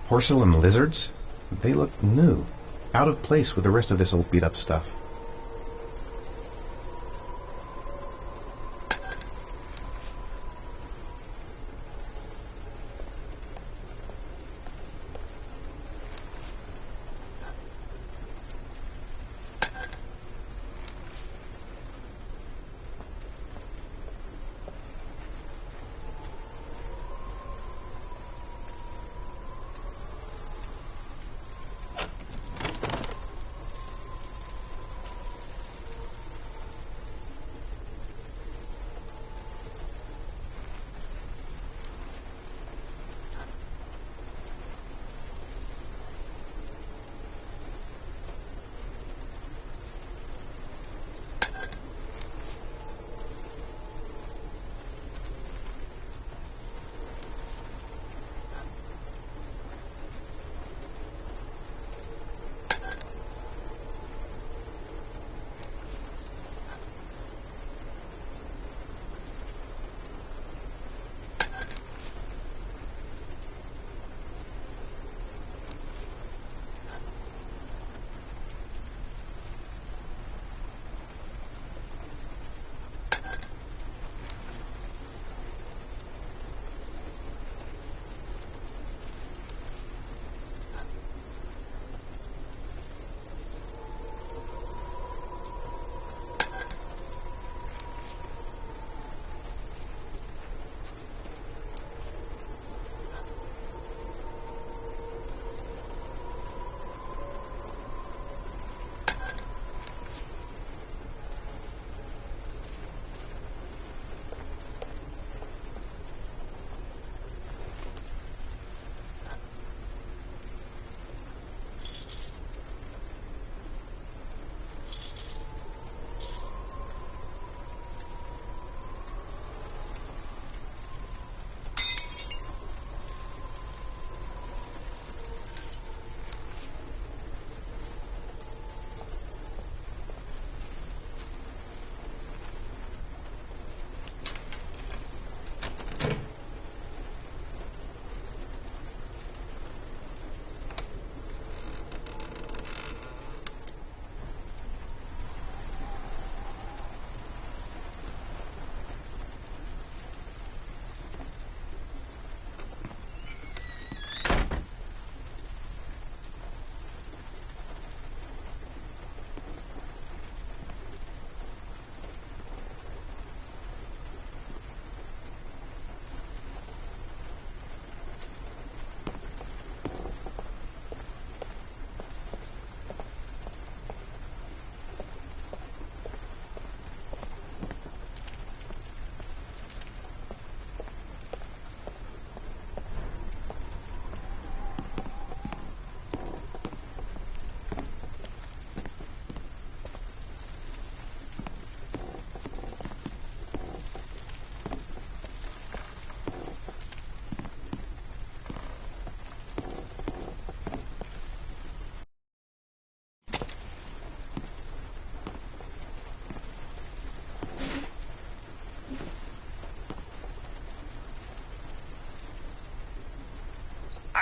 Porcelain lizards? They look new, out of place with the rest of this old beat-up stuff.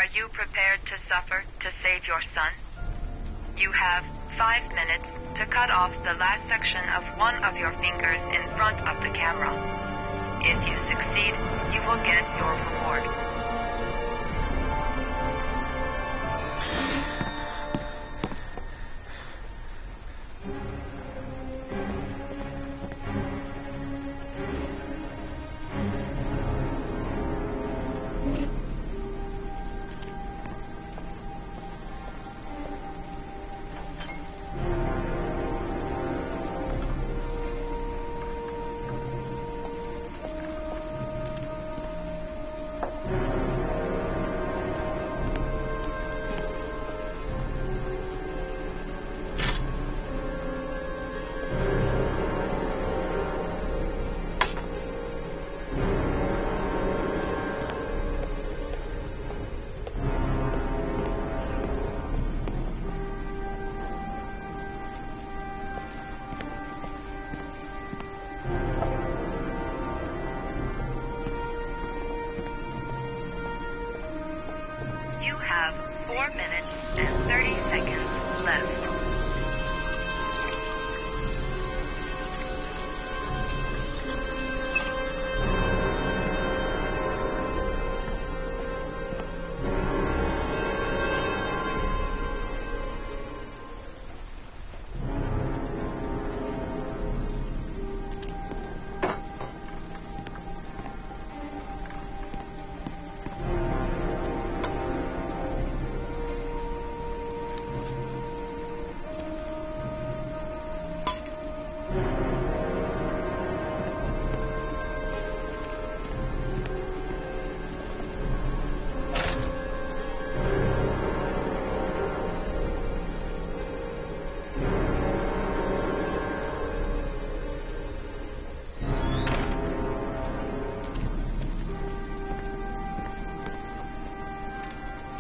Are you prepared to suffer to save your son? You have 5 minutes to cut off the last section of one of your fingers in front of the camera. If you succeed, you will get your reward. 4 minutes and 30 seconds left.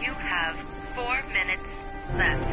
You have 4 minutes left.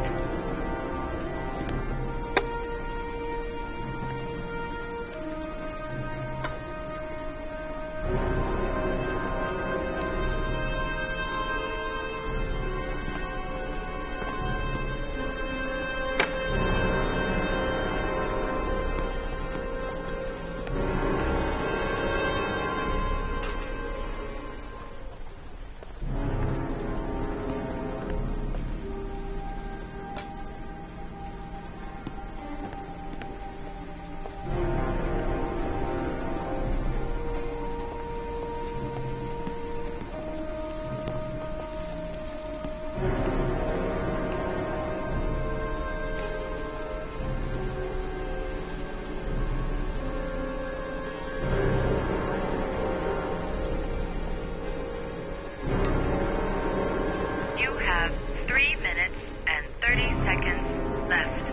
You have 3 minutes and 30 seconds left.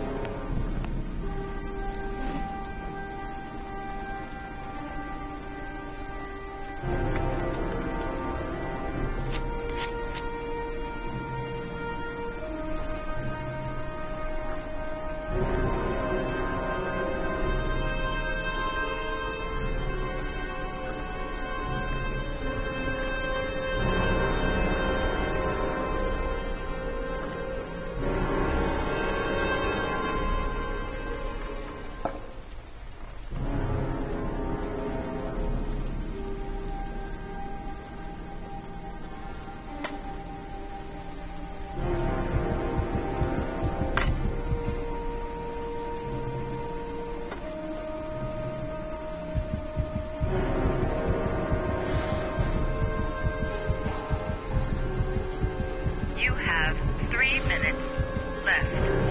You have 3 minutes left.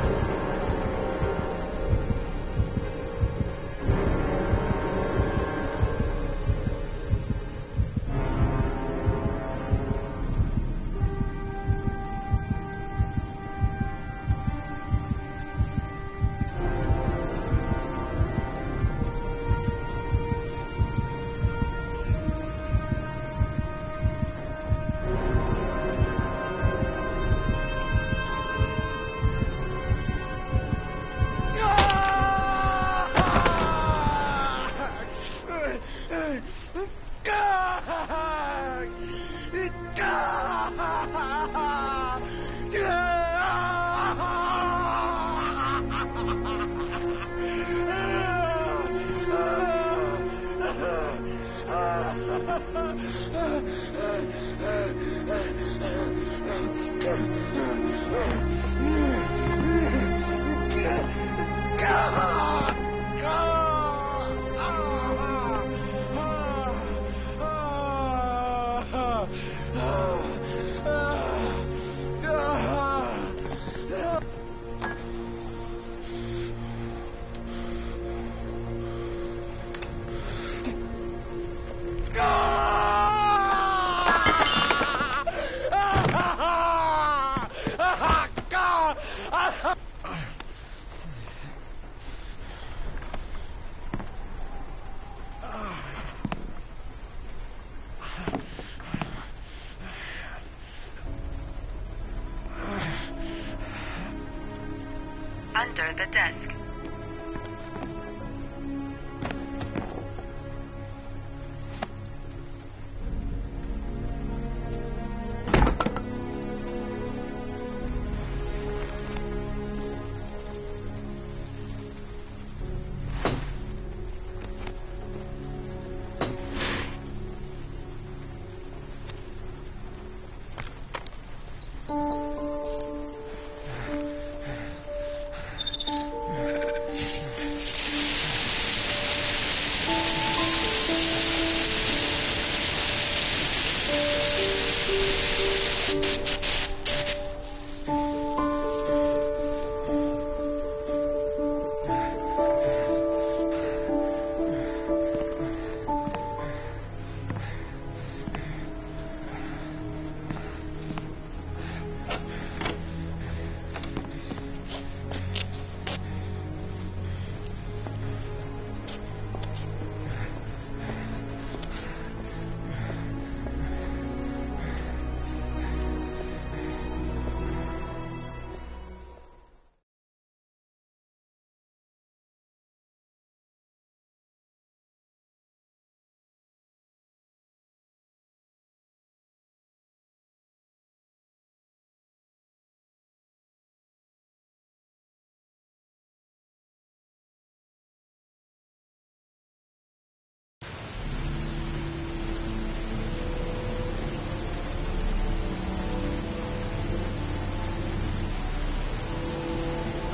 Under the desk.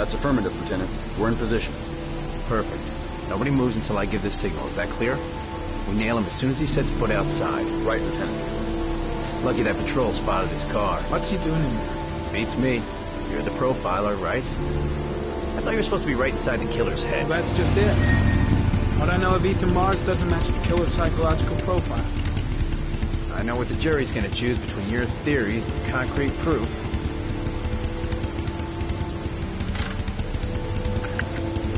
That's affirmative, Lieutenant. We're in position. Perfect. Nobody moves until I give the signal. Is that clear? We nail him as soon as he sets foot outside. Right, Lieutenant. Lucky that patrol spotted his car. What's he doing in there? Beats me. You're the profiler, right? I thought you were supposed to be right inside the killer's head. Well, that's just it. What I know of Ethan Mars doesn't match the killer's psychological profile. I know what the jury's gonna choose between your theories and concrete proof.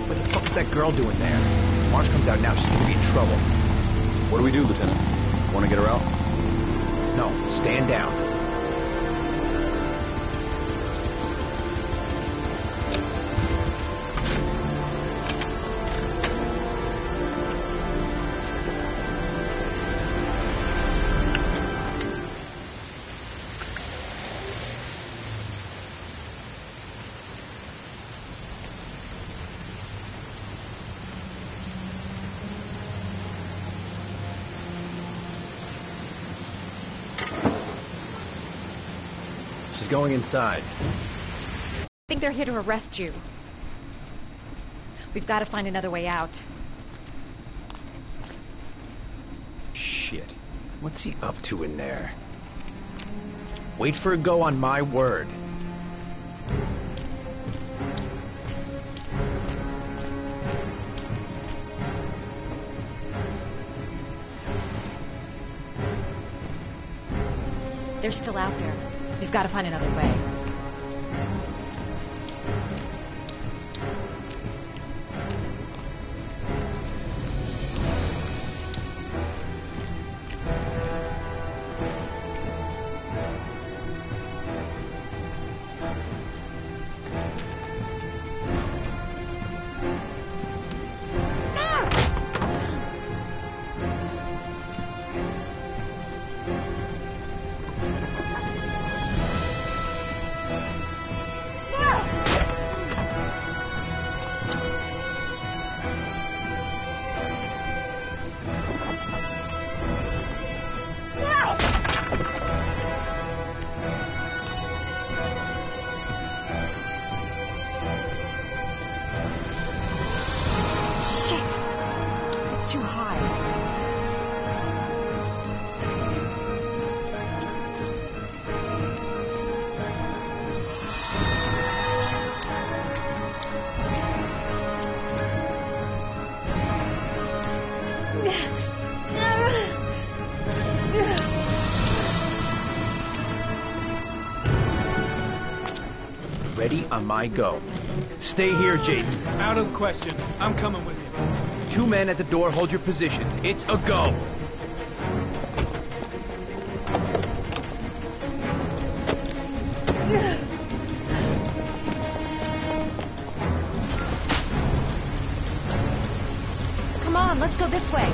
What the fuck is that girl doing there? If Mars comes out now, she's gonna be in trouble. What do we do, Lieutenant? Want to get her out? No, stand down. Going inside. I think they're here to arrest you. We've got to find another way out. Shit. What's he up to in there? Wait for a go on my word. They're still out there. We've got to find another way. Ready on my go. Stay here, Jason. Out of the question. I'm coming with you. 2 men at the door, hold your positions. It's a go. Come on, let's go this way.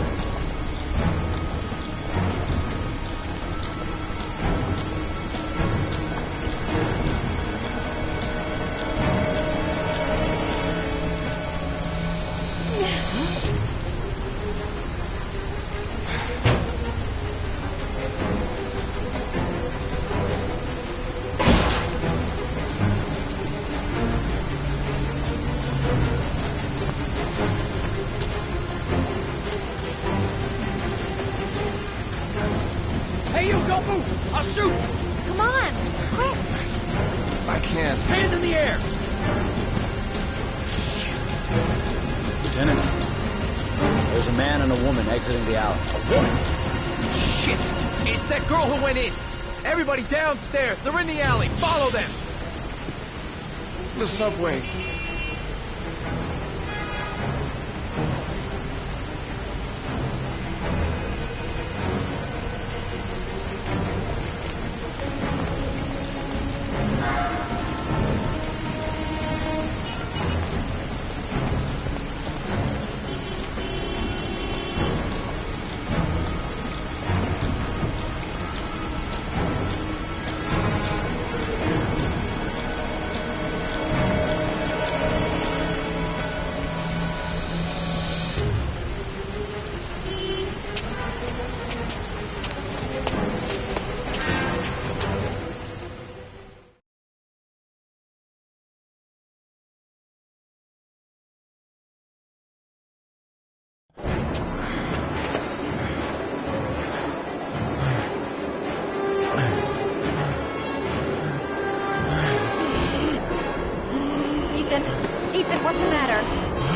I'll shoot! Come on, quick! I can't. Hands in the air! Lieutenant, there's a man and a woman exiting the alley. A woman? Shit! It's that girl who went in! Everybody downstairs! They're in the alley! Follow them! The subway.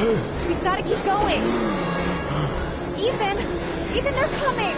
We've got to keep going. Ethan! Ethan, they're coming!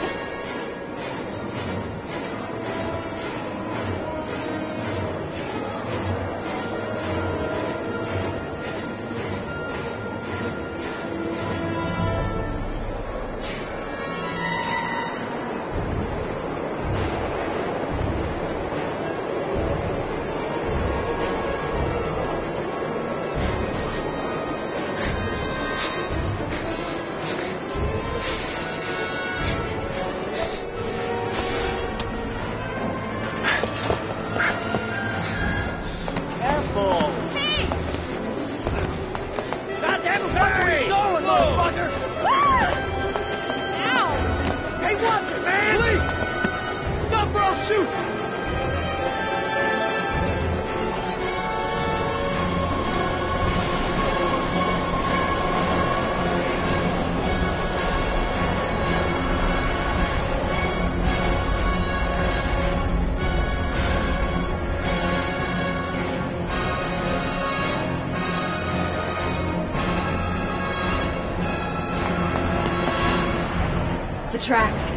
The tracks.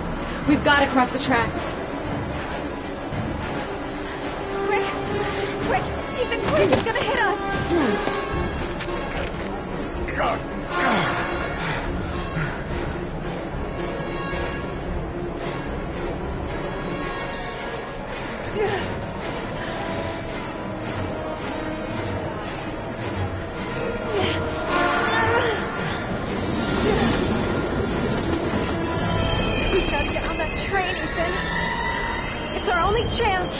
We've got to cross the tracks. Quick! Quick! Ethan, quick! He's gonna hit us! We've got to get on that train, Ethan. It's our only chance.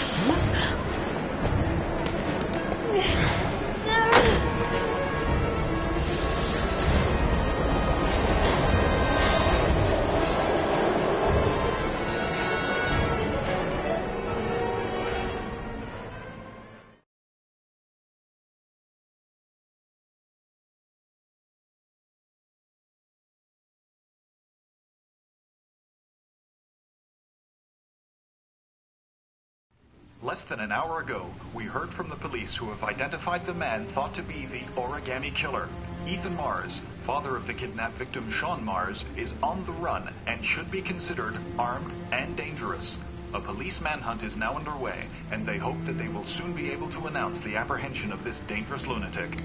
Less than an hour ago, we heard from the police who have identified the man thought to be the origami killer. Ethan Mars, father of the kidnapped victim Sean Mars, is on the run and should be considered armed and dangerous. A police manhunt is now underway, and they hope that they will soon be able to announce the apprehension of this dangerous lunatic.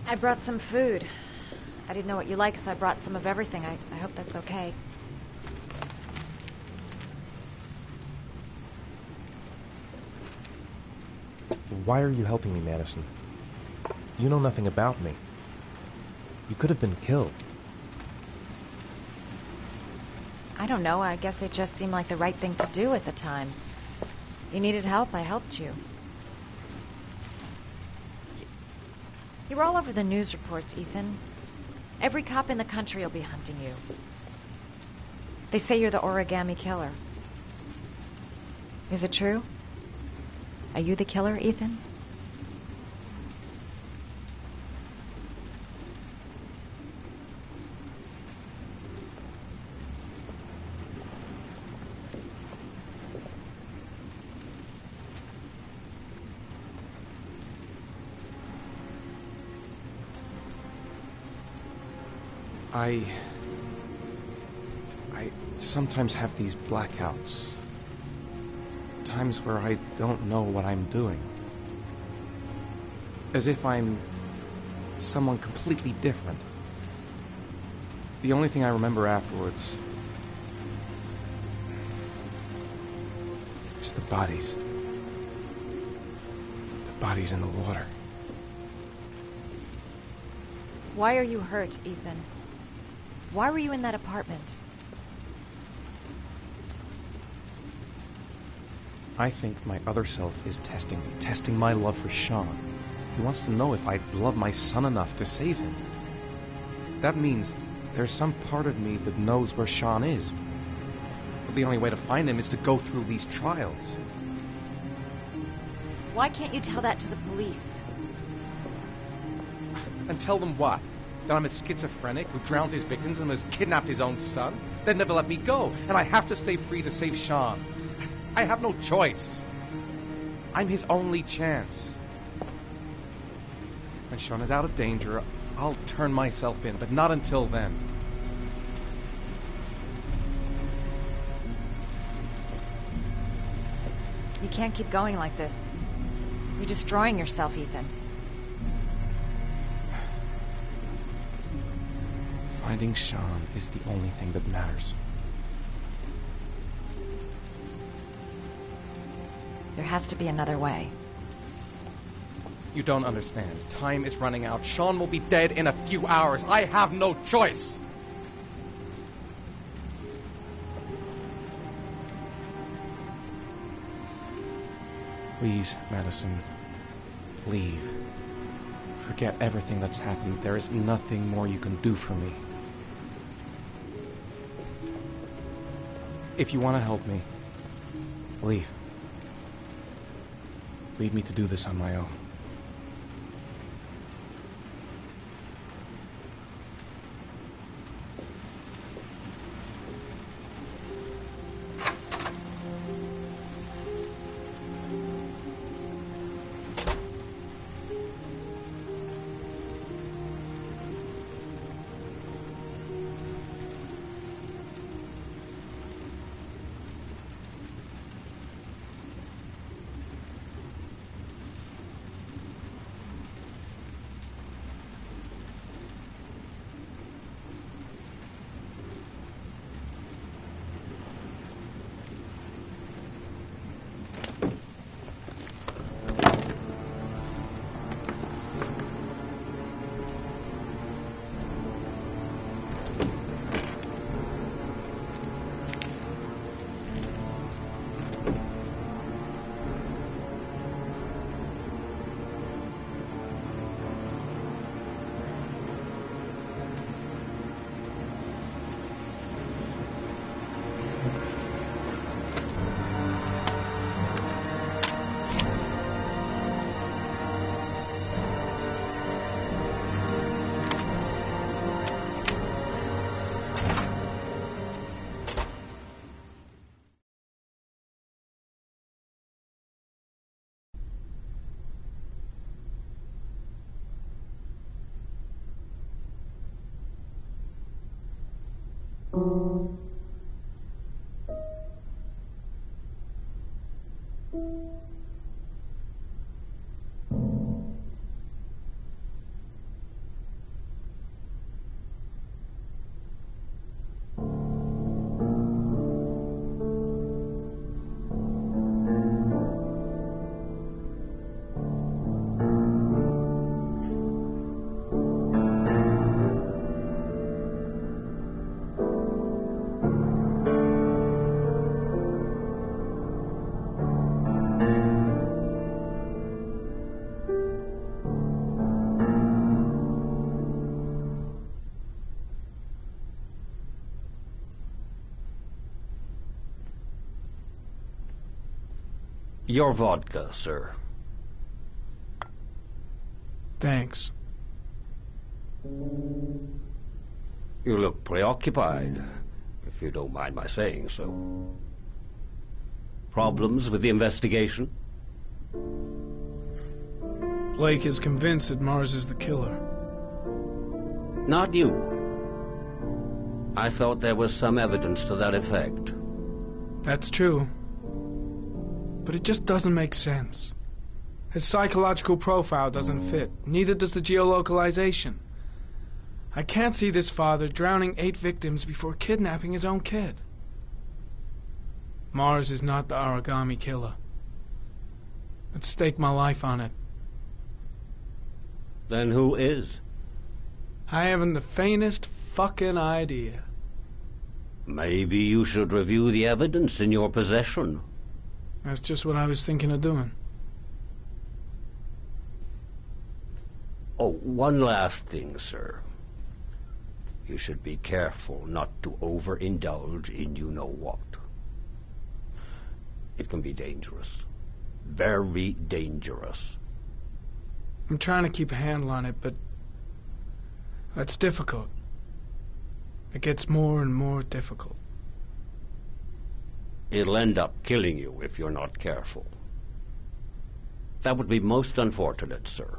I brought some food. I didn't know what you like, so I brought some of everything. I hope that's okay. Why are you helping me, Madison? You know nothing about me. You could have been killed. I don't know. I guess it just seemed like the right thing to do at the time. You needed help. I helped you. You were all over the news reports, Ethan. Every cop in the country will be hunting you. They say you're the origami killer. Is it true? Are you the killer, Ethan? I sometimes have these blackouts. Times where I don't know what I'm doing. As if I'm someone completely different. The only thing I remember afterwards is the bodies. The bodies in the water. Why are you hurt, Ethan? Why were you in that apartment? I think my other self is testing me, testing my love for Sean. He wants to know if I love my son enough to save him. That means there's some part of me that knows where Sean is. But the only way to find him is to go through these trials. Why can't you tell that to the police? And tell them what? That I'm a schizophrenic who drowns his victims and has kidnapped his own son? They'd never let me go, and I have to stay free to save Sean. I have no choice. I'm his only chance. When Sean is out of danger, I'll turn myself in, but not until then. You can't keep going like this. You're destroying yourself, Ethan. Finding Sean is the only thing that matters. There has to be another way. You don't understand. Time is running out. Sean will be dead in a few hours. I have no choice. Please, Madison, leave. Forget everything that's happened. There is nothing more you can do for me. If you want to help me, leave. Leave me to do this on my own. Your vodka, sir. Thanks. You look preoccupied, if you don't mind my saying so. Problems with the investigation? Blake is convinced that Mars is the killer. Not you. I thought there was some evidence to that effect. That's true. But it just doesn't make sense. His psychological profile doesn't fit. Neither does the geolocalization. I can't see this father drowning 8 victims before kidnapping his own kid. Mars is not the origami killer. I'd stake my life on it. Then who is? I haven't the faintest fucking idea. Maybe you should review the evidence in your possession. That's just what I was thinking of doing. Oh, one last thing, sir. You should be careful not to overindulge in you-know-what. It can be dangerous. Very dangerous. I'm trying to keep a handle on it, but That's difficult. It gets more and more difficult. It'll end up killing you if you're not careful. That would be most unfortunate, sir.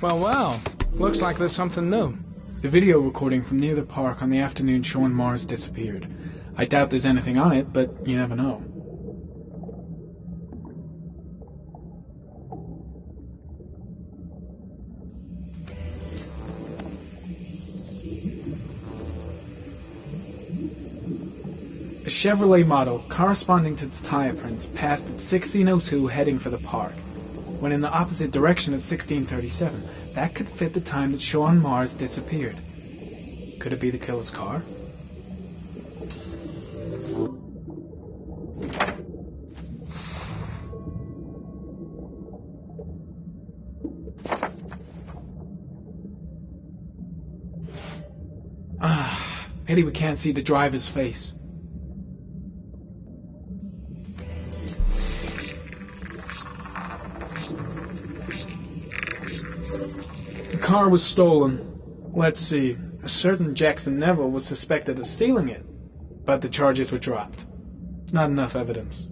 Well, looks like there's something new. The video recording from near the park on the afternoon Sean Mars disappeared. I doubt there's anything on it, but you never know. A Chevrolet model corresponding to the tire prints passed at 16:02 heading for the park, when in the opposite direction at 16:37. That could fit the time that Sean Mars disappeared. Could it be the killer's car? Pity we can't see the driver's face. The car was stolen. Let's see. A certain Jackson Neville was suspected of stealing it, but the charges were dropped. Not enough evidence.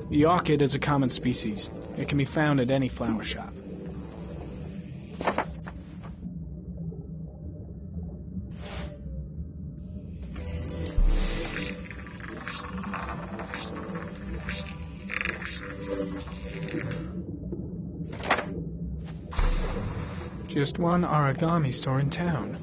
The orchid is a common species. It can be found at any flower shop. Just one origami store in town.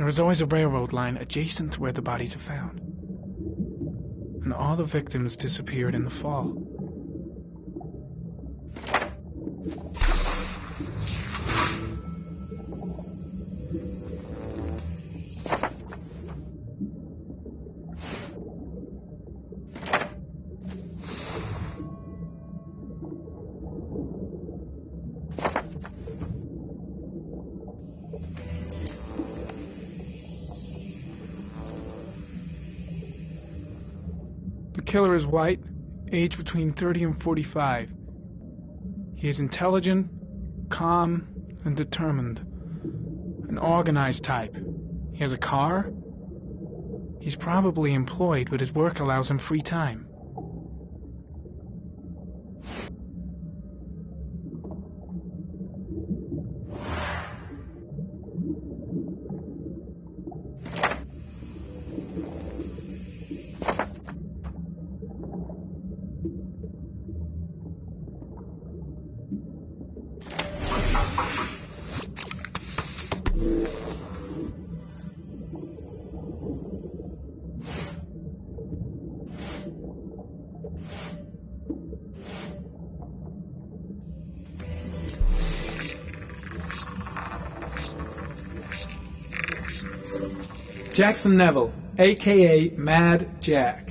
There is always a railroad line adjacent to where the bodies are found. And all the victims disappeared in the fall. The killer is white, aged between 30 and 45. He is intelligent, calm, and determined. An organized type. He has a car. He's probably employed, but his work allows him free time. Jackson Neville, a.k.a. Mad Jack,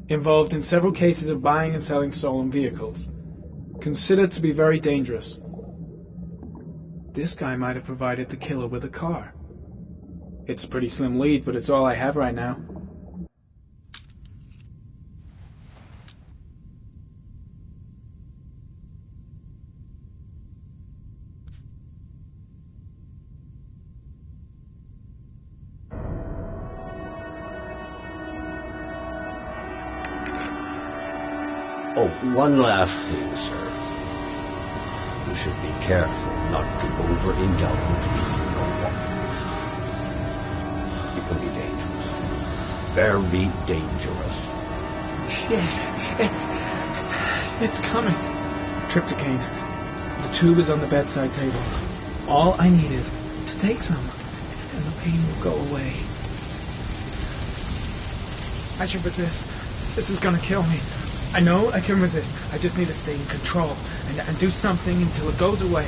involved in several cases of buying and selling stolen vehicles. Considered to be very dangerous. This guy might have provided the killer with a car. It's a pretty slim lead, but it's all I have right now. Oh, one last thing, sir. You should be careful not to overindulge in your walk. It can be dangerous. Very dangerous. Shit, it's coming. Trypticane. The tube is on the bedside table. All I need is to take some, and the pain will go away. I should resist. This is gonna kill me. I know I can resist. I just need to stay in control and do something until it goes away.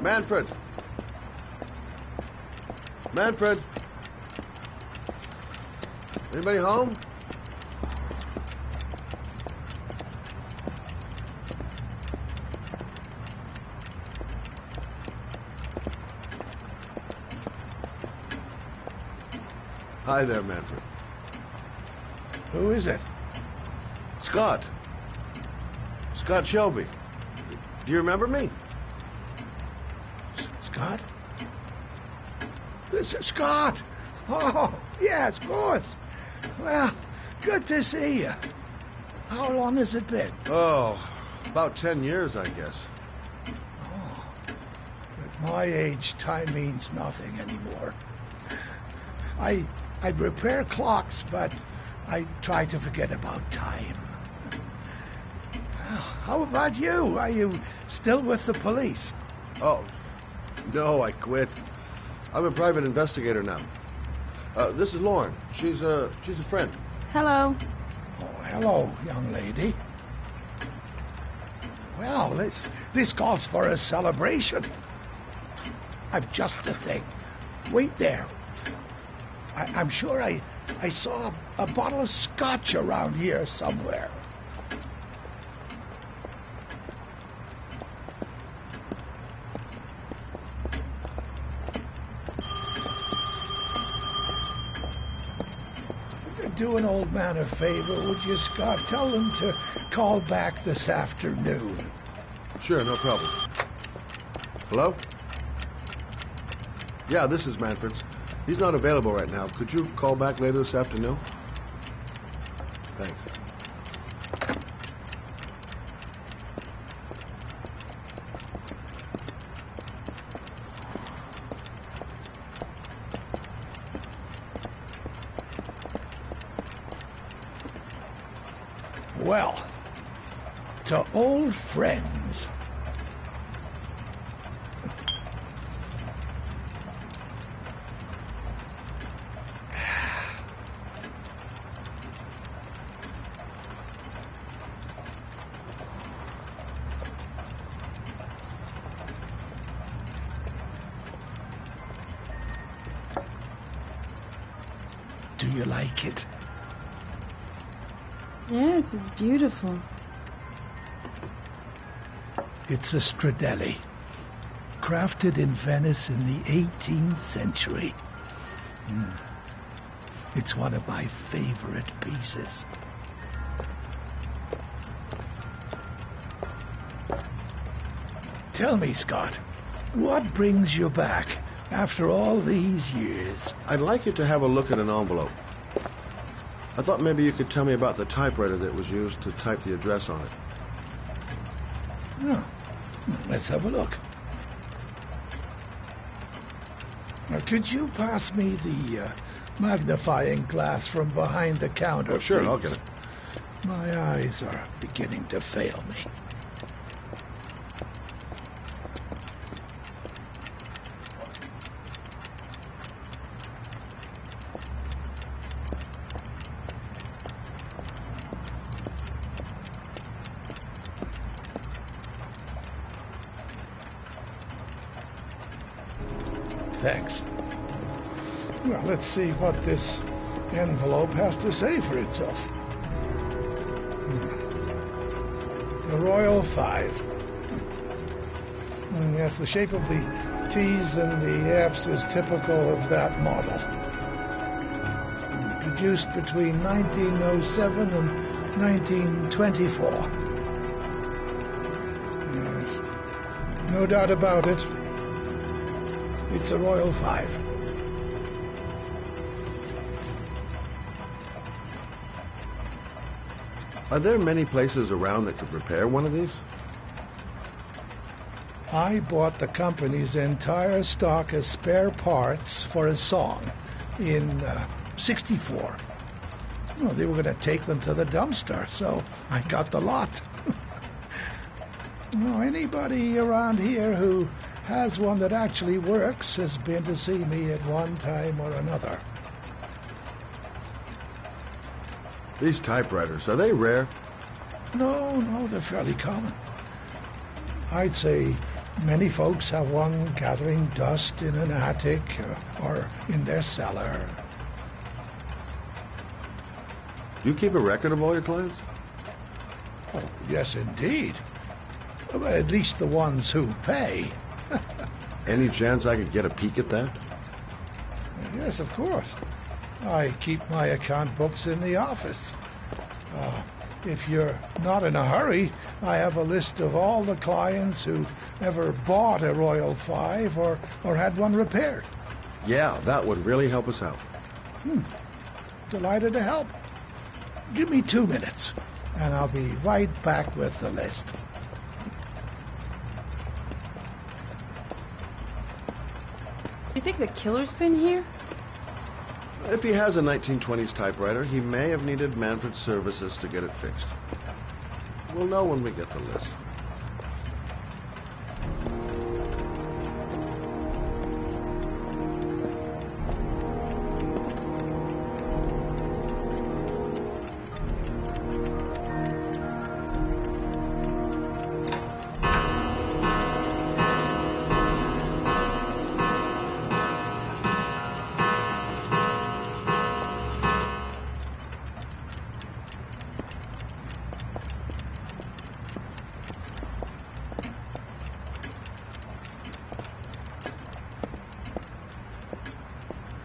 Manfred! Manfred! Anybody home? Hi there, Manfred. Who is it? Scott. Scott Shelby. Do you remember me? Scott? This is Scott! Oh, yes, of course. Well, good to see you. How long has it been? Oh, about 10 years, I guess. Oh, at my age, time means nothing anymore. I repair clocks, but I try to forget about time. How about you? Are you still with the police? Oh, no, I quit. I'm a private investigator now. This is Lauren. She's a friend. Hello. Oh, hello, young lady. Well, this calls for a celebration. I've just the thing. Wait there. I'm sure I saw a bottle of scotch around here somewhere. do an old man a favor, would you, Scott? Tell them to call back this afternoon. Sure, no problem. Hello? Yeah, this is Manfred's. He's not available right now. Could you call back later this afternoon? Thanks. Well, to old friends. Do you like it? Yes, it's beautiful. It's a Stradelli, crafted in Venice in the 18th century. It's one of my favorite pieces. Tell me, Scott, what brings you back after all these years? I'd like you to have a look at an envelope. I thought maybe you could tell me about the typewriter that was used to type the address on it. Oh, let's have a look. Now, could you pass me the magnifying glass from behind the counter, Oh, sure, please? I'll get it. My eyes are beginning to fail me. Thanks. Well, let's see what this envelope has to say for itself. The Royal 5. Yes, the shape of the T's and the F's is typical of that model. Produced between 1907 and 1924. Yes. No doubt about it. It's a Royal 5. Are there many places around that could repair one of these? I bought the company's entire stock of spare parts for a song in '64. Well, they were going to take them to the dumpster, so I got the lot. Well, anybody around here who has one that actually works has been to see me at one time or another. These typewriters, are they rare? No, they're fairly common. I'd say many folks have one gathering dust in an attic or in their cellar. Do you keep a record of all your clients? Oh, yes, indeed. Well, at least the ones who pay. Any chance I could get a peek at that? Yes, of course. I keep my account books in the office. If you're not in a hurry, I have a list of all the clients who ever bought a Royal 5 or had one repaired. Yeah, that would really help us out. Delighted to help. Give me 2 minutes, and I'll be right back with the list. You think the killer's been here? If he has a 1920s typewriter, he may have needed Manfred's services to get it fixed. We'll know when we get the list.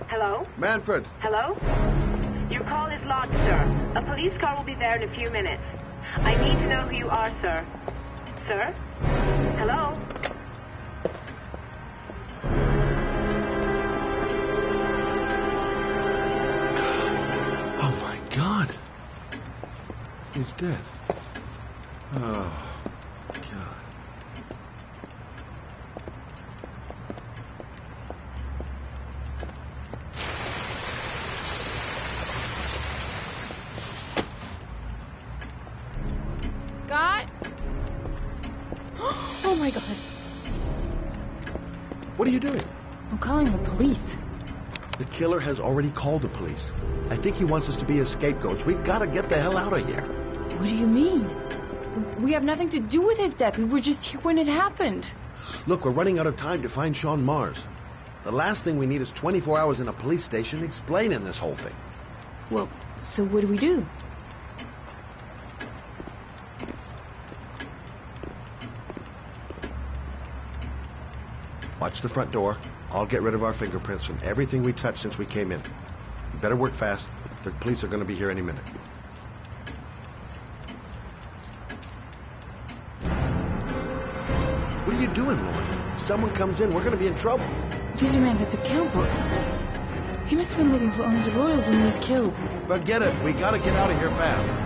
Hello? Manfred! Hello? Your call is lodged, sir. A police car will be there in a few minutes. I need to know who you are, sir. Sir? Hello? Oh, my God. He's dead. Oh, God. Scott? Oh my God. What are you doing? I'm calling the police. The killer has already called the police. I think he wants us to be his scapegoats. We've got to get the hell out of here. What do you mean? We have nothing to do with his death. We were just here when it happened. Look, we're running out of time to find Sean Mars. The last thing we need is 24 hours in a police station explaining this whole thing. Well, so what do we do? Watch the front door. I'll get rid of our fingerprints from everything we touched since we came in. You better work fast. The police are going to be here any minute. What are you doing, Lauren? If someone comes in, we're going to be in trouble. These are Manfred's account books. He must have been looking for Owens Royals when he was killed. Forget it. We got to get out of here fast.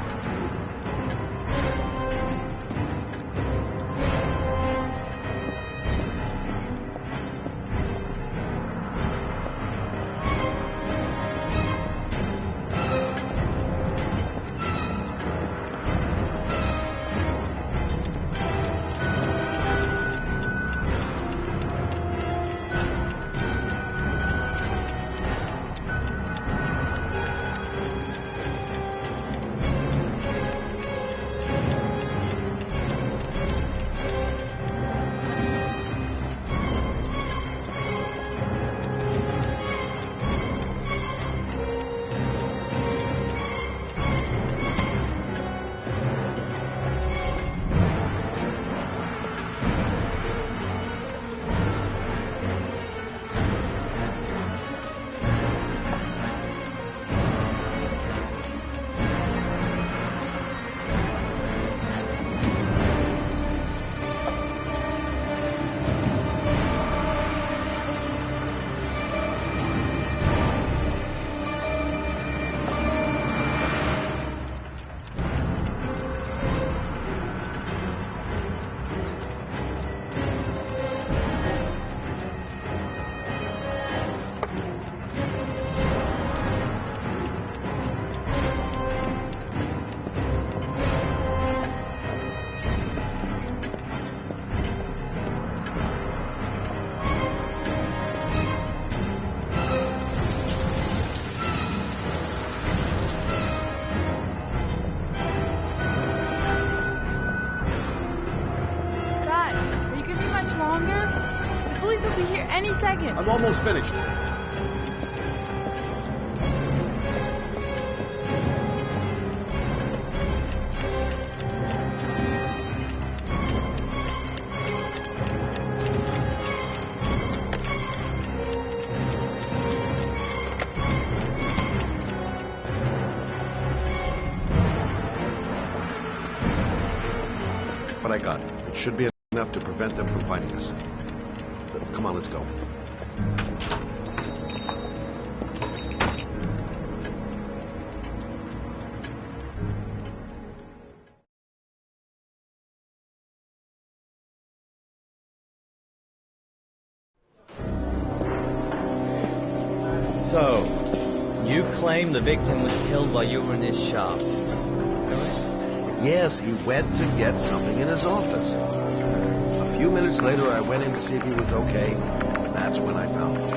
Any second. I'm almost finished. What I got. It should be enough to prevent them from finding us. Come on, let's go. So, you claim the victim was killed while you were in his shop? Yes, he went to get something in his office. A few minutes later, I went in to see if he was okay. That's when I found him.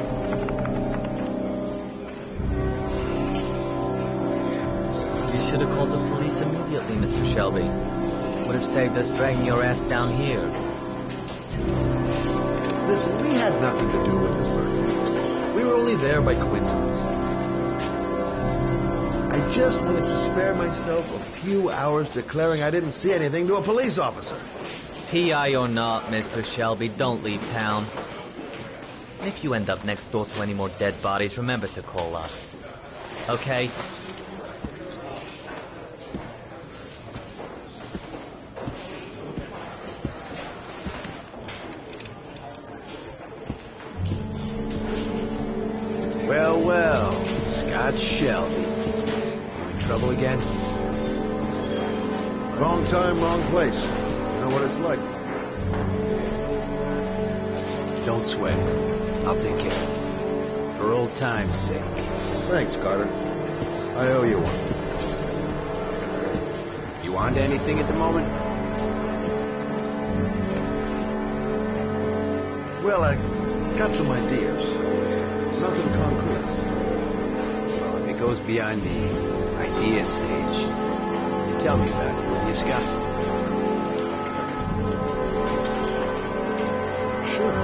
You should have called the police immediately, Mr. Shelby. Would have saved us dragging your ass down here. Listen, we had nothing to do with his murder. We were only there by coincidence. I just wanted to spare myself a few hours declaring I didn't see anything to a police officer. PI or not, Mr. Shelby, don't leave town. If you end up next door to any more dead bodies, remember to call us. okay? Well, well, Scott Shelby. You in trouble again? Wrong time, wrong place. You know what it's like. Don't sweat. I'll take care of it. For old time's sake. Thanks, Carter. I owe you one. You on to anything at the moment? Well, I got some ideas. Nothing concrete. Well, if it goes beyond the idea stage, you tell me about it, will you, Scott? Sure.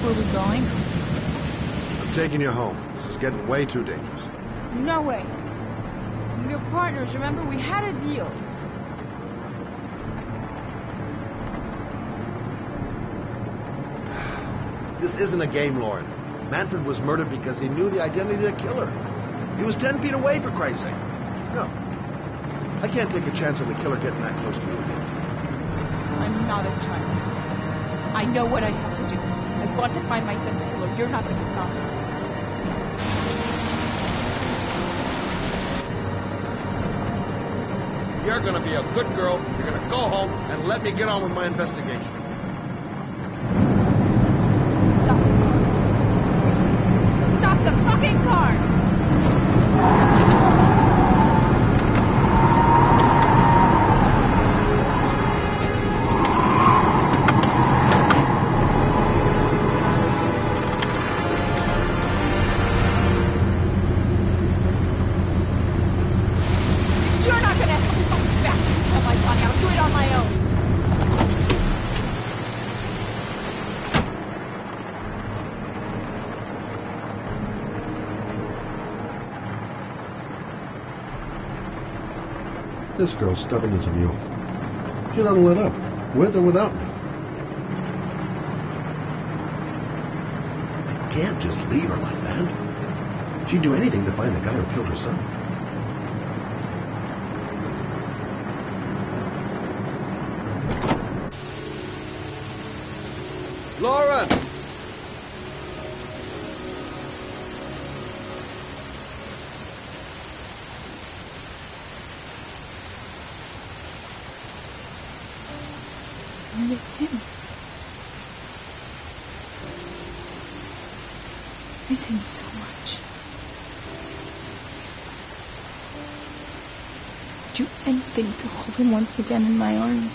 Where are we going? I'm taking you home. This is getting way too dangerous. No way. We're partners, remember? We had a deal. This isn't a game, Lauren. Manfred was murdered because he knew the identity of the killer. He was 10 feet away, for Christ's sake. No. I can't take a chance on the killer getting that close to you again. I'm not a child. I know what I have to do. I've got to find my son's killer. You're not going to stop me. You're gonna be a good girl. You're gonna go home and let me get on with my investigation. Stop the fucking car! This girl's stubborn as a mule. She doesn't let up, with or without me. I can't just leave her like that. She'd do anything to find the guy who killed her son. Lauren! I miss him. I miss him so much. I'd do anything to hold him once again in my arms.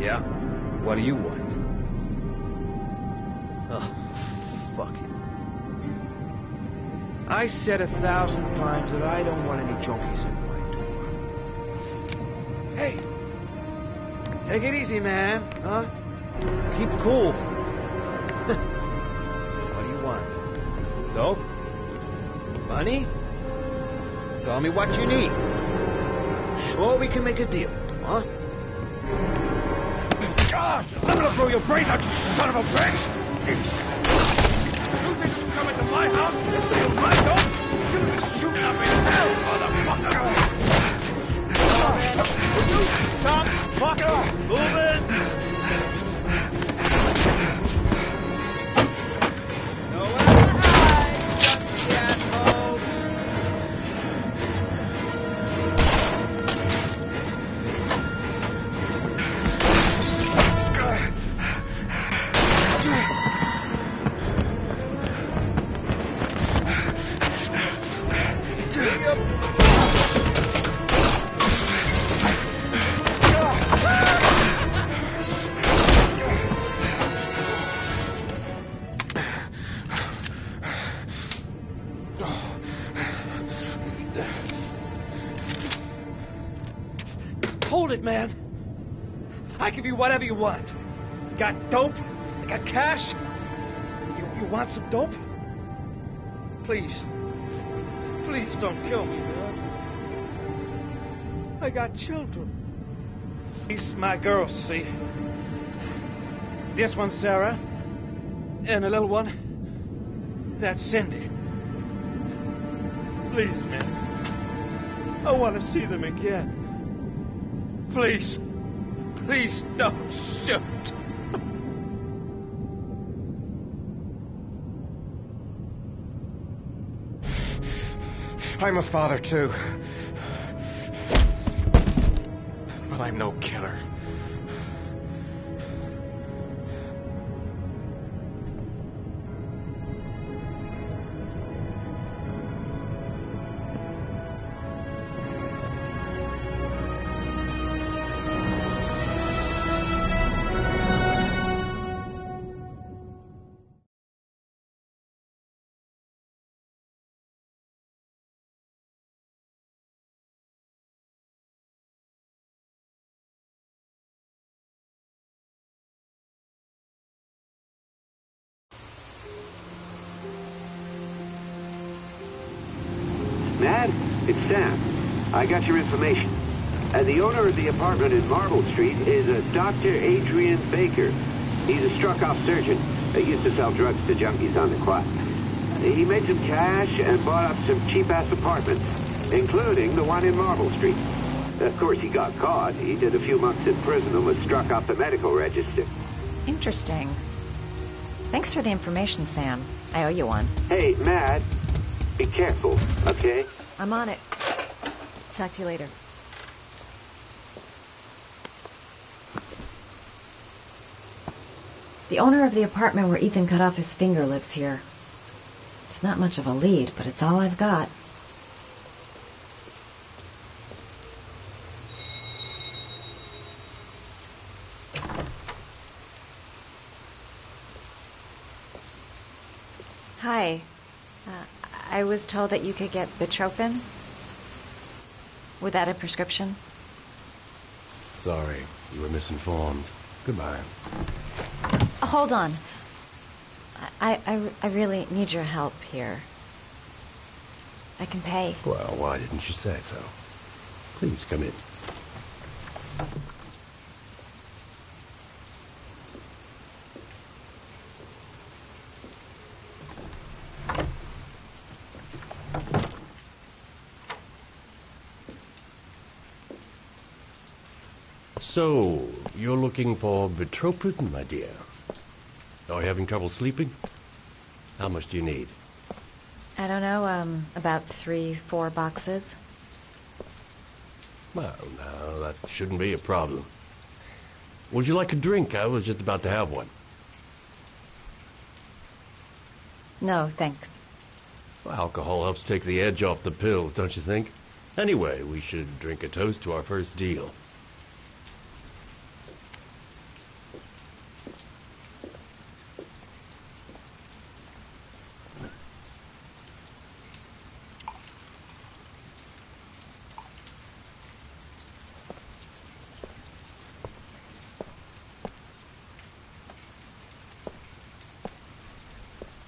Yeah? What do you want? Oh, fuck it. I said 1,000 times that I don't want any junkies in my door. Hey! Take it easy, man, huh? Keep cool. What do you want? Dope? Money? Tell me what you need. Sure we can make a deal, huh? Ah! I'm gonna blow your brains out, you son of a bitch! You think you come into my house and steal my dope? You'll be shooting up in hell, motherfucker! Stop fucking moving! Hold it, man. I give you whatever you want. Got dope? I got cash? You want some dope? Please. Please don't kill me, man. I got children. These my girls, see? This one's Sarah. And the little one, that's Cindy. Please, man. I want to see them again. Please. Please don't shoot. I'm a father, too. But I'm no killer. Matt, it's Sam. I got your information. The owner of the apartment in Marble Street is a Dr. Adrian Baker. He's a struck-off surgeon. He used to sell drugs to junkies on the quad. He made some cash and bought up some cheap-ass apartments, including the one in Marble Street. Of course, he got caught. He did a few months in prison and was struck off the medical register. Interesting. Thanks for the information, Sam. I owe you one. Hey, Matt, be careful, okay? I'm on it. Talk to you later. The owner of the apartment where Ethan cut off his finger lives here. It's not much of a lead, but it's all I've got. Hi. I was told that you could get Bitropin without a prescription. Sorry, you were misinformed. Goodbye. Hold on. I really need your help here. I can pay. Well, why didn't you say so? Please come in. So, you're looking for Bitropin, my dear? Are you having trouble sleeping? How much do you need? I don't know, about 3-4 boxes. Well, no, that shouldn't be a problem. Would you like a drink? I was just about to have one. No, thanks. Well, alcohol helps take the edge off the pills, don't you think? Anyway, we should drink a toast to our first deal.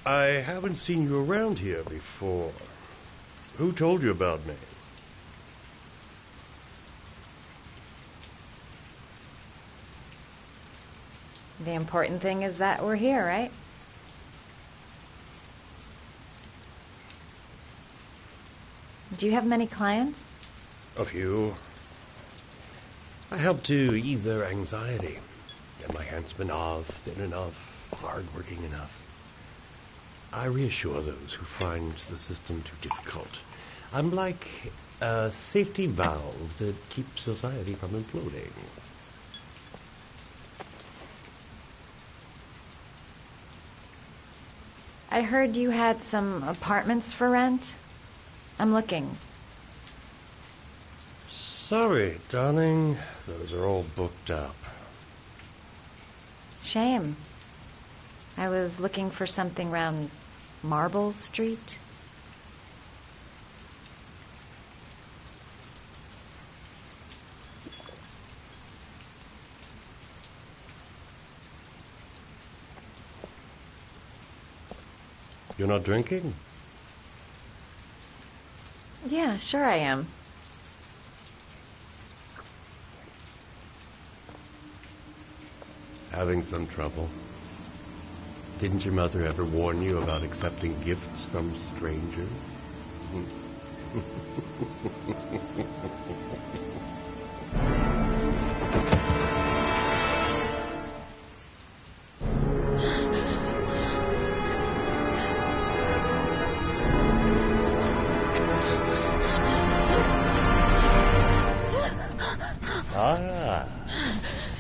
I haven't seen you around here before. Who told you about me? The important thing is that we're here, right? Do you have many clients? A few. I help to ease their anxiety. Get my handsmen off, thin enough, hard-working enough. I reassure those who find the system too difficult. I'm like a safety valve that keeps society from imploding. I heard you had some apartments for rent. I'm looking. Sorry, darling. Those are all booked up. Shame. I was looking for something around Marble Street. You're not drinking? Yeah, sure I am. Having some trouble? Didn't your mother ever warn you about accepting gifts from strangers?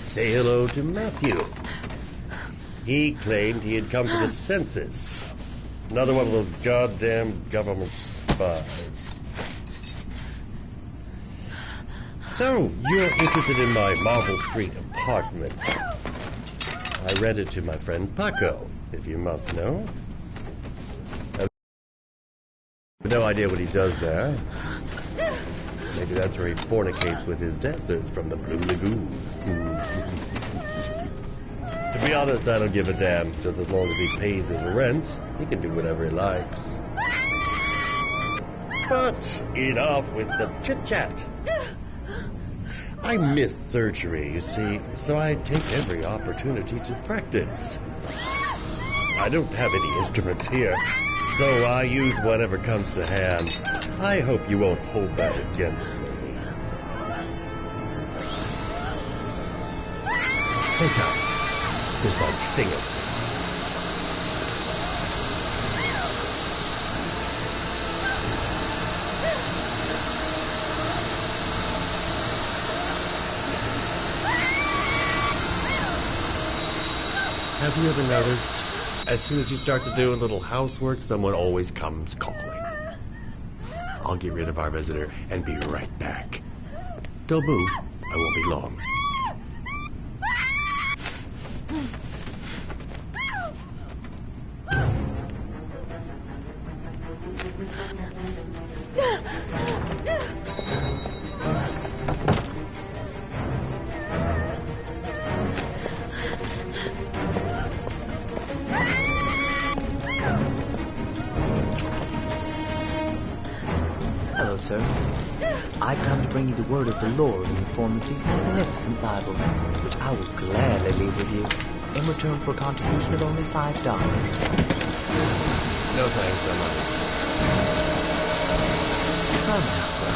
Say hello to Matthew. He claimed he had come for the census. Another one of those goddamn government spies. So, you're interested in my Marble Street apartment. I rent it to my friend Paco, if you must know. I have no idea what he does there. Maybe that's where he fornicates with his dancers from the Blue Lagoon. To be honest, I don't give a damn. Just as long as he pays his rent, he can do whatever he likes. But enough with the chit-chat. I miss surgery, you see, so I take every opportunity to practice. I don't have any instruments here, so I use whatever comes to hand. I hope you won't hold that against me. Hang tight. This one's stinging. Have you ever noticed, as soon as you start to do a little housework, someone always comes calling? I'll get rid of our visitor and be right back. Don't move. I won't be long. Hello, sir. I've come to bring you the word of the Lord in the form of these magnificent Bibles, which I will gladly leave with you, in return for a contribution of only $5. No thanks so much. Come now, sir.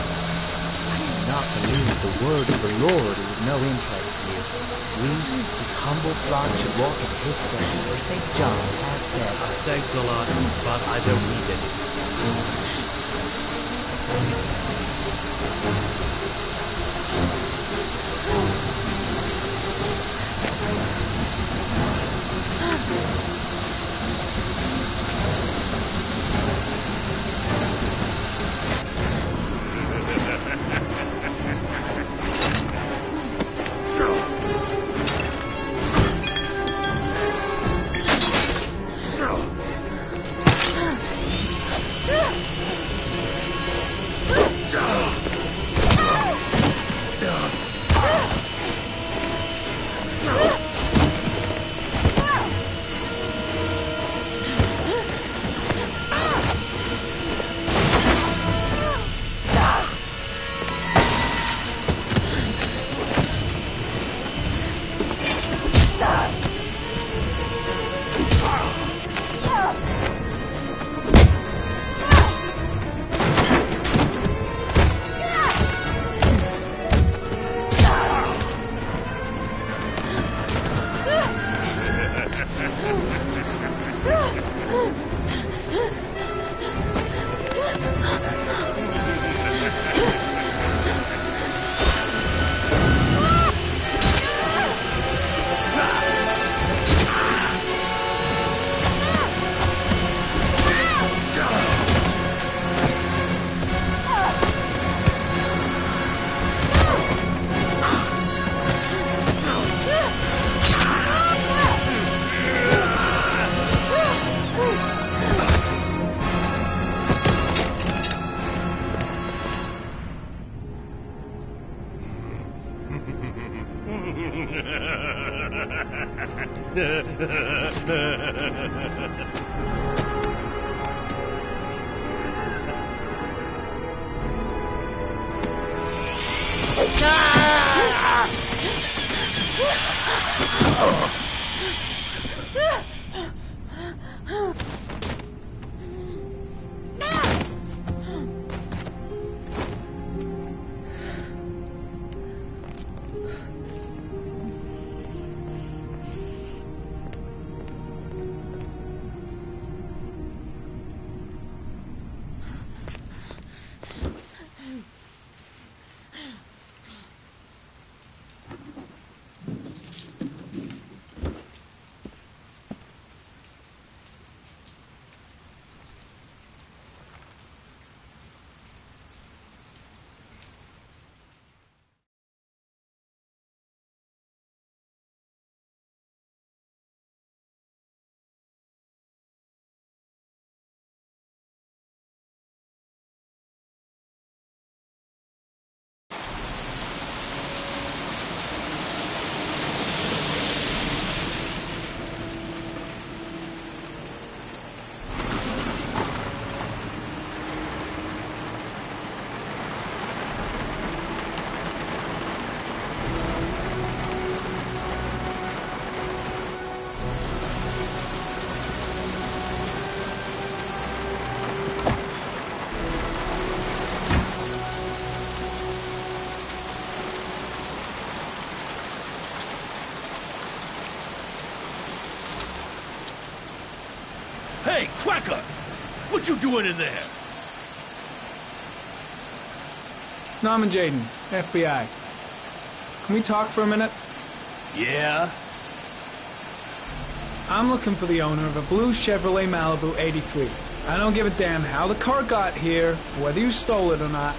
I do not believe the word of the Lord is of no interest to you. We, his humble flock, should walk in his steps, for St. John has said. Thanks a lot, but I don't need it. Hey, Cracker! What you doing in there? Norman Jayden, FBI. Can we talk for a minute? Yeah? I'm looking for the owner of a blue Chevrolet Malibu 83. I don't give a damn how the car got here, whether you stole it or not.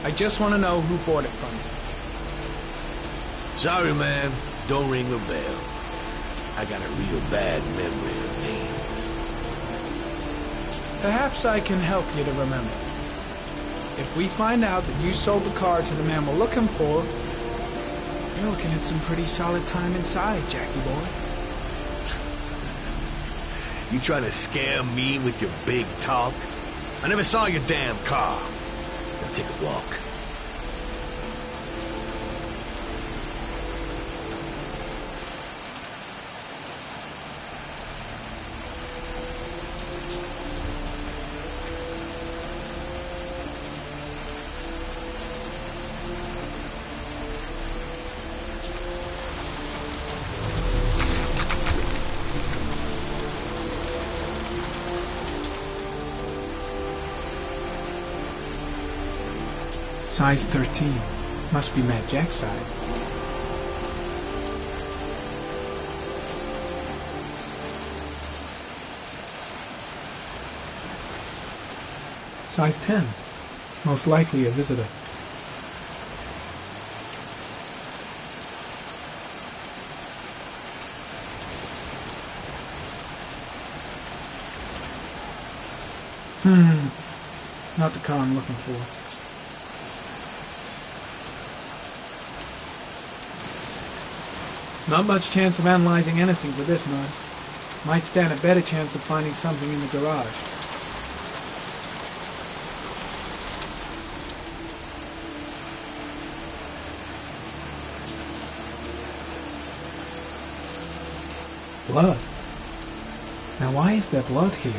I just want to know who bought it from you. Sorry, man. Don't ring the bell. I got a real bad memory of names. Perhaps I can help you to remember. If we find out that you sold the car to the man we're looking for, you're looking at some pretty solid time inside, Jackie boy. You trying to scare me with your big talk? I never saw your damn car. Now take a walk. Size 13. Must be Matt Jack's size. Size 10. Most likely a visitor. Not the car I'm looking for. Not much chance of analyzing anything with this mud. Might stand a better chance of finding something in the garage. Blood. Now why is there blood here?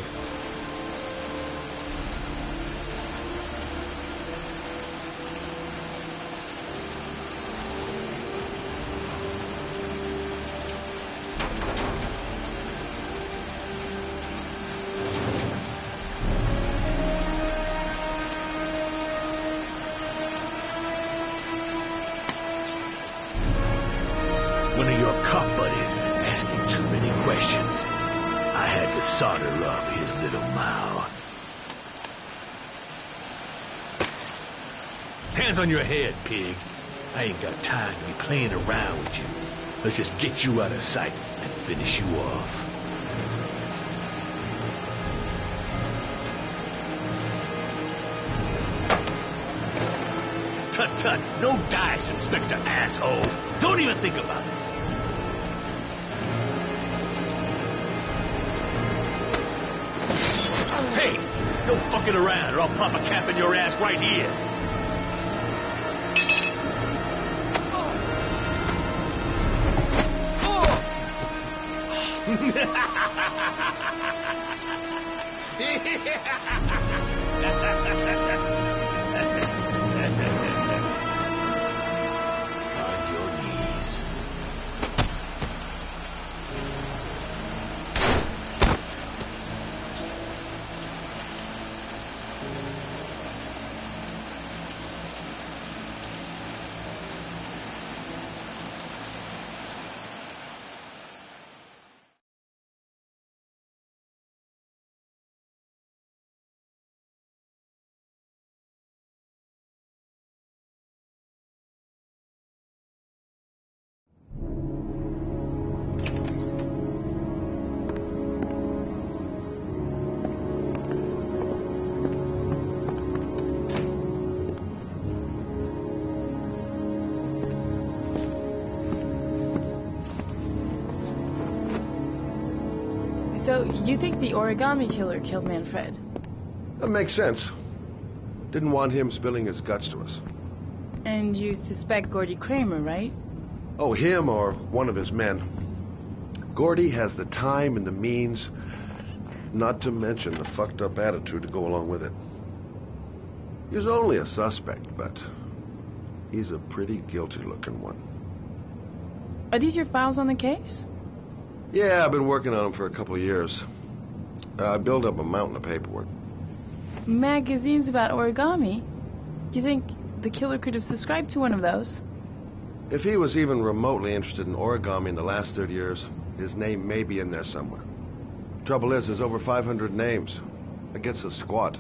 One of your cop buddies asking too many questions. I had to solder up his little mouth. Hands on your head, pig. I ain't got time to be playing around with you. Let's just get you out of sight and finish you off. Tut-tut, no dice, Inspector asshole. Don't even think about it. No fucking around, or I'll pop a cap in your ass right here. On your knees. So, you think the origami killer killed Manfred? That makes sense. Didn't want him spilling his guts to us. And you suspect Gordy Kramer, right? Oh, him or one of his men. Gordy has the time and the means, not to mention the fucked up attitude to go along with it. He's only a suspect, but he's a pretty guilty looking one. Are these your files on the case? Yeah, I've been working on him for a couple of years. I built up a mountain of paperwork. Magazines about origami? Do you think the killer could have subscribed to one of those? If he was even remotely interested in origami in the last 30 years, his name may be in there somewhere. Trouble is, there's over 500 names. That gets us squat.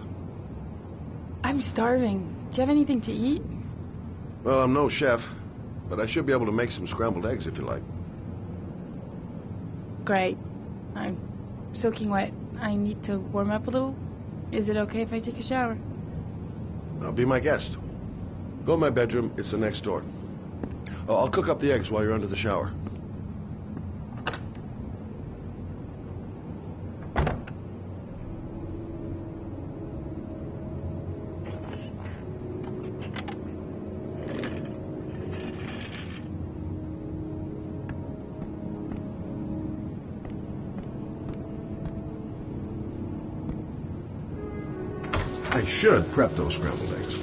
I'm starving. Do you have anything to eat? Well, I'm no chef, but I should be able to make some scrambled eggs if you like. Great. I'm soaking wet. I need to warm up a little. Is it okay if I take a shower? Be my guest. Go in my bedroom. It's the next door. Oh, I'll cook up the eggs while you're under the shower. I should prep those scrambled eggs.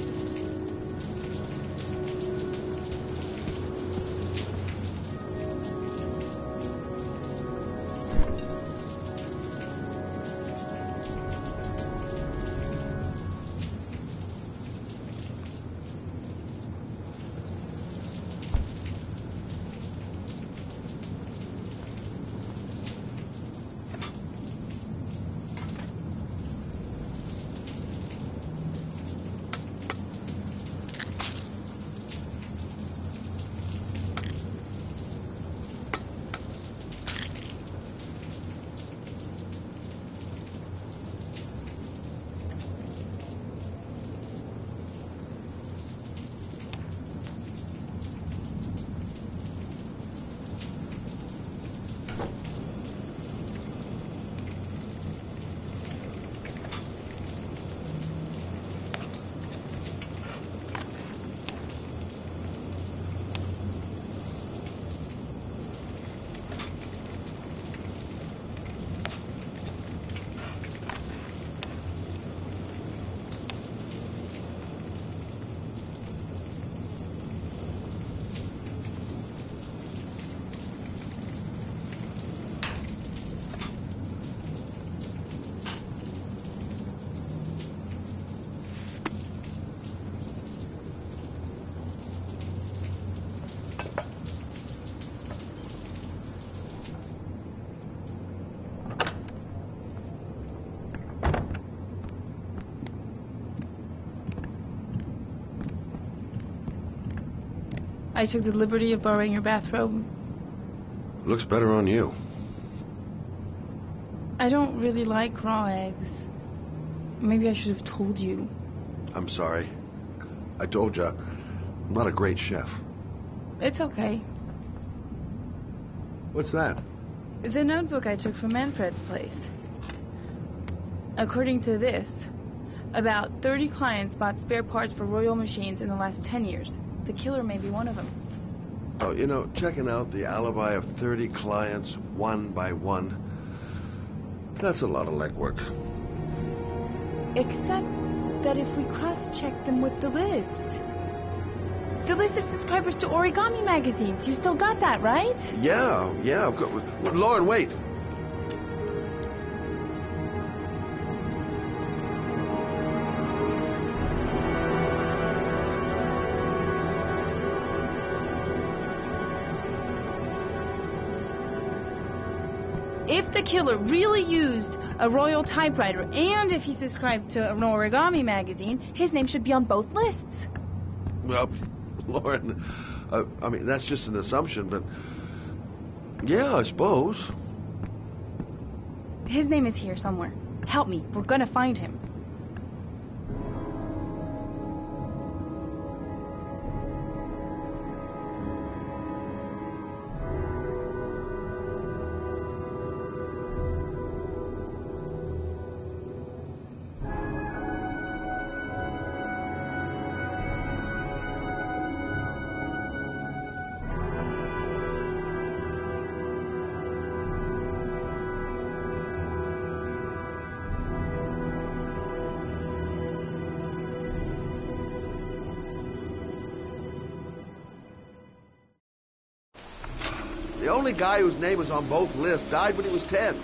I took the liberty of borrowing your bathrobe. Looks better on you. I don't really like raw eggs. Maybe I should have told you. I'm sorry. I told you, I'm not a great chef. It's okay. What's that? The notebook I took from Manfred's place. According to this, About 30 clients bought spare parts for Royal machines in the last 10 years. The killer may be one of them. Oh, you know, checking out the alibi of 30 clients one by one, that's a lot of legwork. Except that if we cross-check them with the list of subscribers to Origami magazines, you still got that, right? Yeah, of course. Lauren, wait. If the killer really used a Royal typewriter, and if he subscribed to an Origami magazine, his name should be on both lists. Well, Lauren, I mean, that's just an assumption, but yeah, I suppose. His name is here somewhere. Help me. We're gonna find him. The only guy whose name is on both lists died when he was 10.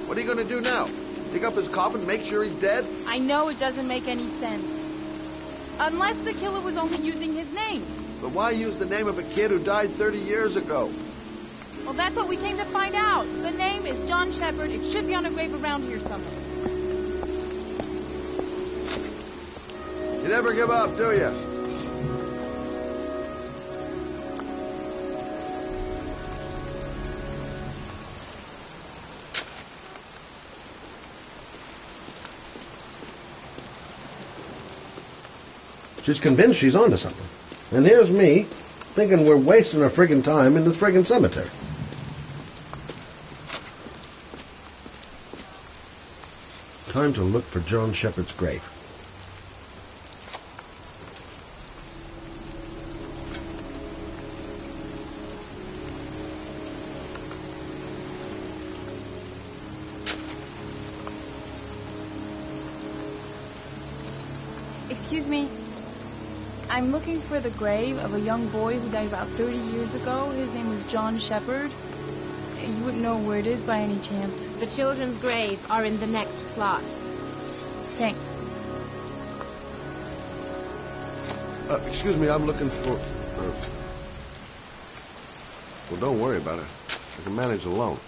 What are you going to do now? Dig up his coffin, make sure he's dead? I know it doesn't make any sense. Unless the killer was only using his name. But why use the name of a kid who died 30 years ago? Well, that's what we came to find out. The name is John Shepard. It should be on a grave around here somewhere. You never give up, do you? She's convinced she's onto something. And here's me, thinking we're wasting our friggin' time in the friggin' cemetery. Time to look for John Shepard's grave. Excuse me. I'm looking for the grave of a young boy who died about 30 years ago. His name was John Shepard. You wouldn't know where it is by any chance. The children's graves are in the next plot. Thanks. Excuse me, I'm looking for... Well, don't worry about it. I can manage alone.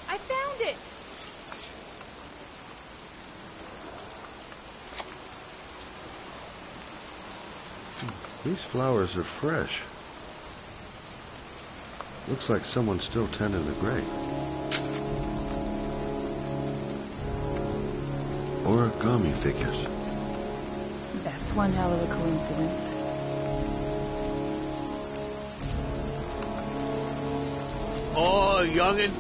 I found it! These flowers are fresh. Looks like someone's still tending the grave. Origami figures. That's one hell of a coincidence. Oh, youngin'.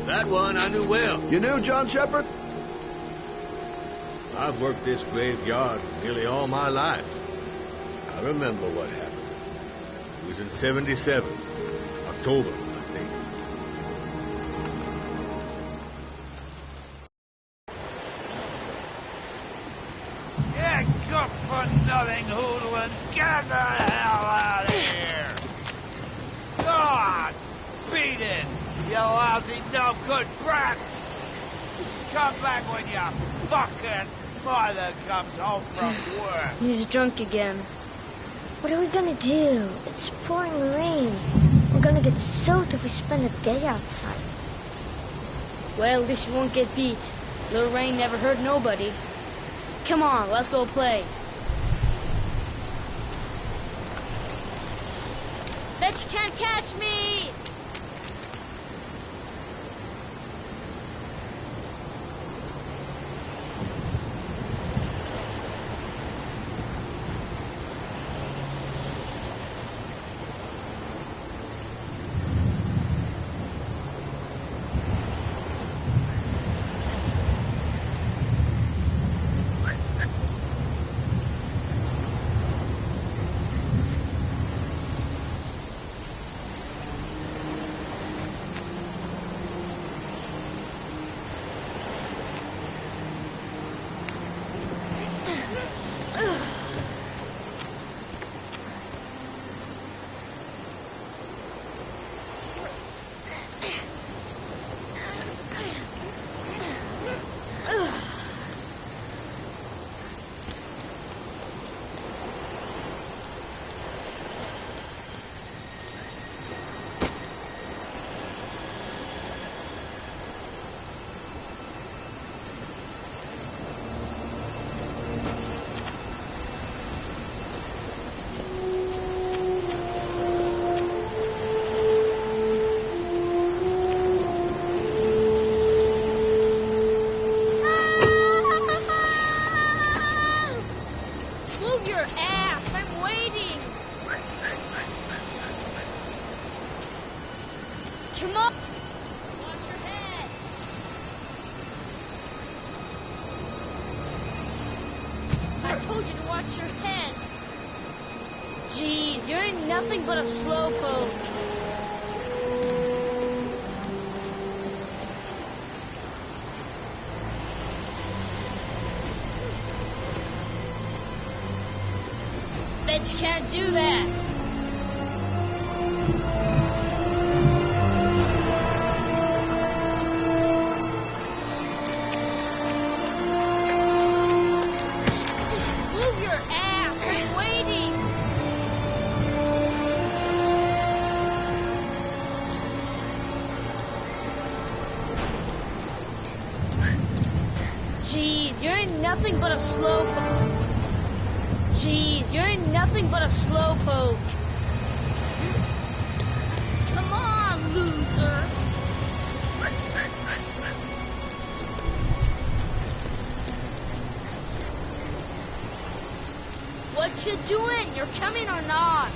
That one I knew well. You knew John Shepard? I've worked this graveyard nearly all my life. I remember what happened. It was in 77. October, I think. Yeah, good for nothing hoodlums. Get the hell out of here! God! Beat it! You lousy no good brats! Come back when your fucking mother comes home from work. He's drunk again. What are we gonna do? It's pouring rain. We're gonna get soaked if we spend a day outside. Well, at least you won't get beat. Little rain never hurt nobody. Come on, let's go play. Bet you can't catch me! Nothing but a slowpoke. Bet you can't do that. Nothing but a slowpoke. Jeez, you're nothing but a slowpoke. Come on, loser. What you doing? You're coming or not?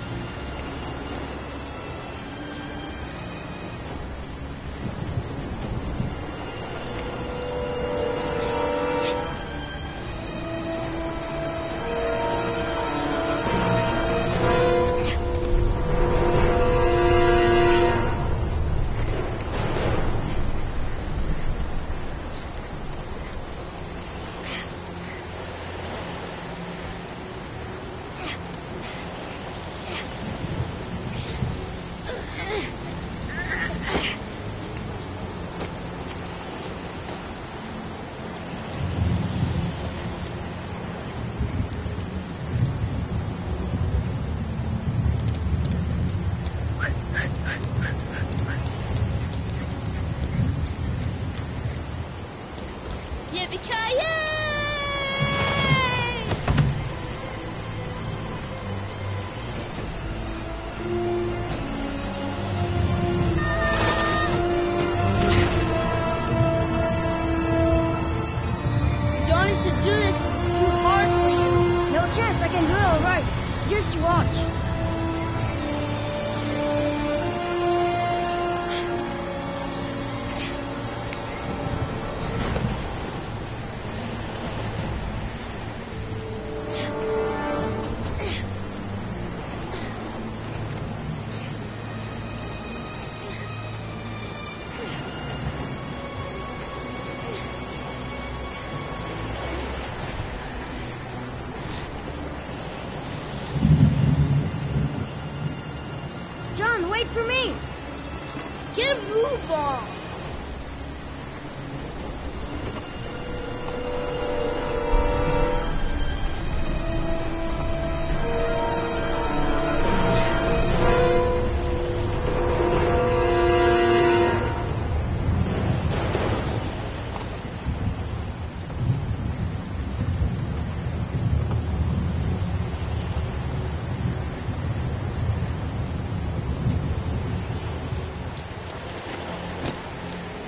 bomb.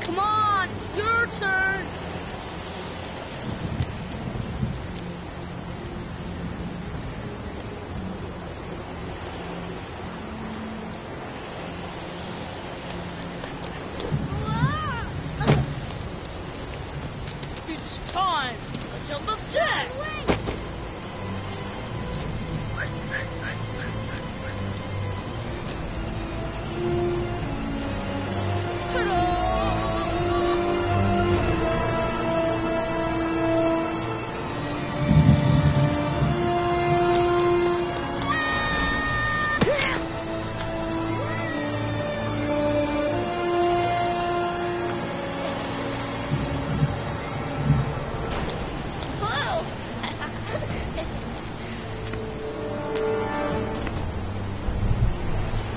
Come on, it's your turn. It's time to jump the jet.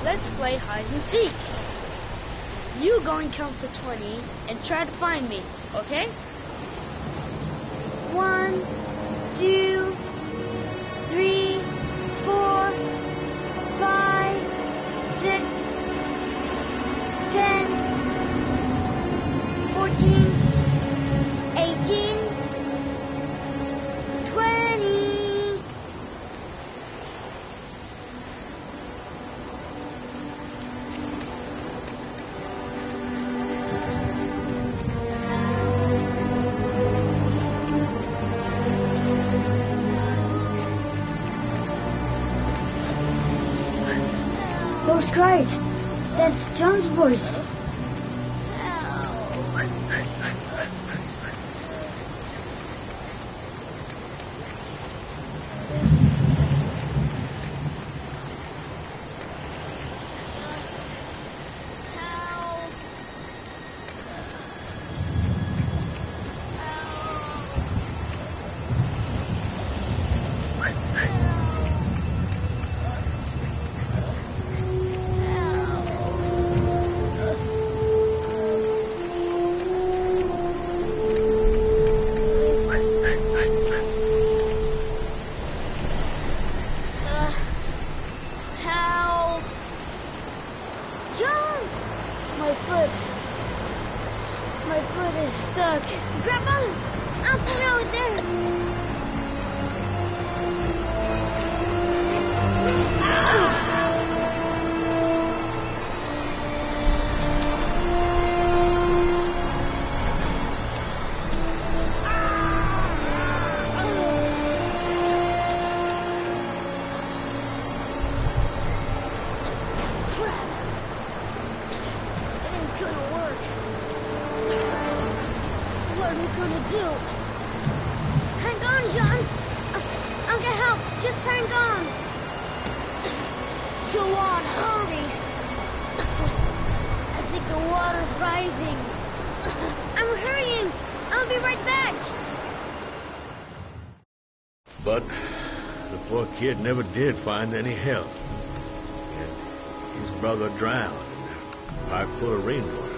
Let's play hide and seek. You go and count to 20 and try to find me, okay? 1, 2, 3, 4, 5, 6, 10, 14, 18, 20. Those cries, that's John's voice. Help! John! My foot is stuck. Grandpa, I'll put it over there. What are we gonna do? Hang on, John. I'll get help. Just hang on. Go on, hurry. I think the water's rising. I'm hurrying. I'll be right back. But the poor kid never did find any help. And his brother drowned in a pipe full of rainwater.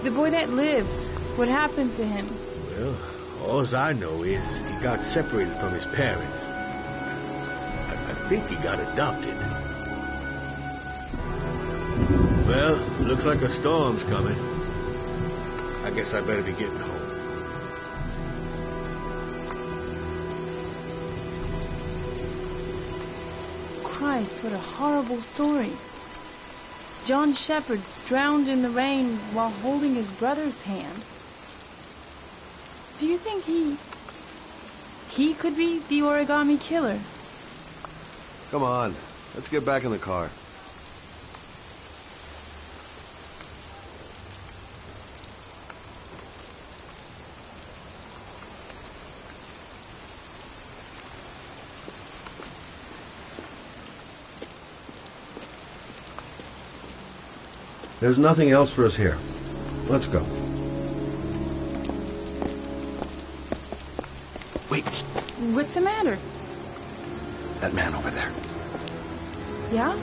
The boy that lived, what happened to him? Well, all I know is he got separated from his parents. I think he got adopted. Well, looks like a storm's coming. I guess I better be getting home. Christ, what a horrible story. John Shepherd drowned in the rain while holding his brother's hand. Do you think he could be the origami killer? Come on, let's get back in the car. There's nothing else for us here. Let's go. Wait. What's the matter? That man over there. Yeah?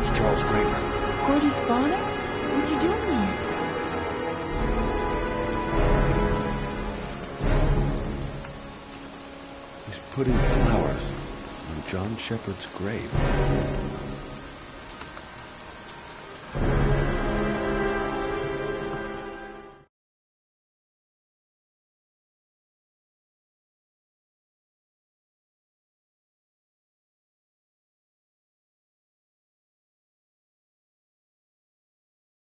It's Charles Kramer. Gordy's father? What's he doing here? He's putting flowers on John Shepard's grave.